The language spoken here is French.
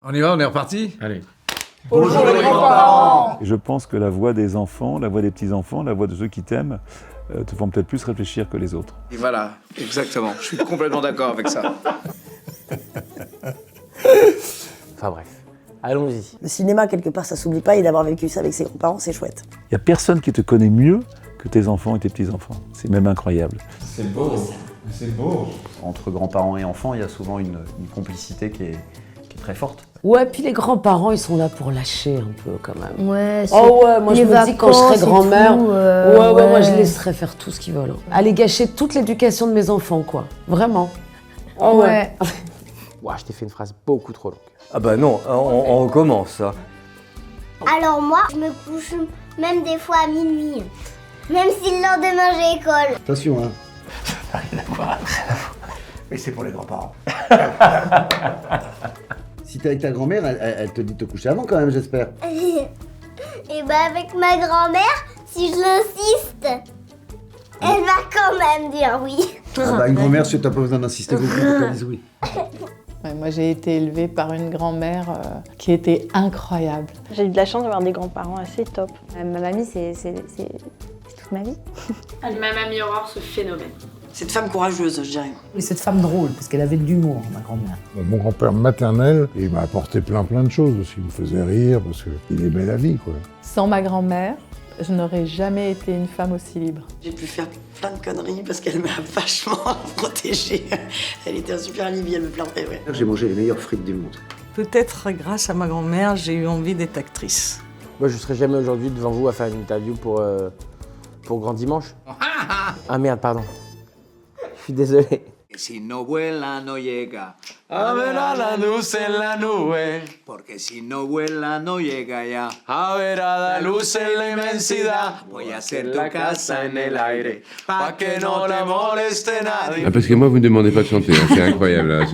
On y va, on est reparti? Allez. Bonjour les grands-parents. Et je pense que la voix des enfants, la voix des petits-enfants, la voix de ceux qui t'aiment, te font peut-être plus réfléchir que les autres. Et voilà, exactement. Je suis complètement d'accord avec ça. Enfin bref, allons-y. Le cinéma, quelque part, ça s'oublie pas, et d'avoir vécu ça avec ses grands-parents, c'est chouette. Il n'y a personne qui te connaît mieux que tes enfants et tes petits-enfants. C'est même incroyable. C'est beau, c'est beau. Entre grands-parents et enfants, il y a souvent une complicité qui est très forte. Ouais, puis les grands-parents, ils sont là pour lâcher un peu quand même. Ouais, Oh ouais, moi je me dis quand je serai grand-mère, moi je laisserai faire tout ce qu'ils veulent. Aller gâcher toute l'éducation de mes enfants, quoi. Vraiment. Oh ouais. Ouah, je t'ai fait une phrase beaucoup trop longue. Ah bah non, on recommence ça. Alors moi, je me couche même des fois à minuit. Même si le lendemain j'ai école. Attention, hein. Rien à voir. Mais c'est pour les grands-parents. Si t'es avec ta grand-mère, elle te dit de te coucher avant quand même, j'espère. Et bah avec ma grand-mère, si je l'insiste, elle va quand même dire oui. Ah bah une grand-mère, si t'as pas besoin d'insister beaucoup pour qu'elle dise oui. Ouais, moi, j'ai été élevée par une grand-mère qui était incroyable. J'ai eu de la chance d'avoir des grands-parents assez top. Ma mamie, c'est toute ma vie. Ma mamie Aurore, ce phénomène. Cette femme courageuse, je dirais. Et cette femme drôle, parce qu'elle avait de l'humour, ma grand-mère. Mon grand-père maternel, il m'a apporté plein de choses aussi. Il me faisait rire parce qu'il aimait la vie, quoi. Sans ma grand-mère, je n'aurais jamais été une femme aussi libre. J'ai pu faire plein de conneries parce qu'elle m'a vachement protégée. Elle était un super Libye, elle me plantait, ouais. J'ai mangé les meilleures frites du monde. Peut-être grâce à ma grand-mère, j'ai eu envie d'être actrice. Moi, je serais jamais aujourd'hui devant vous à faire une interview pour Grand Dimanche. Ah merde, pardon. Je suis désolé. Si no vuela, no llega. A ver a la luz en la nube. Porque si no vuela, no llega ya. A ver a la luz en la inmensidad. Voy a hacer la casa en el aire. Pa' que no le moleste nadie. Ah, parce que moi, vous ne demandez pas de chanter, hein. C'est incroyable, là.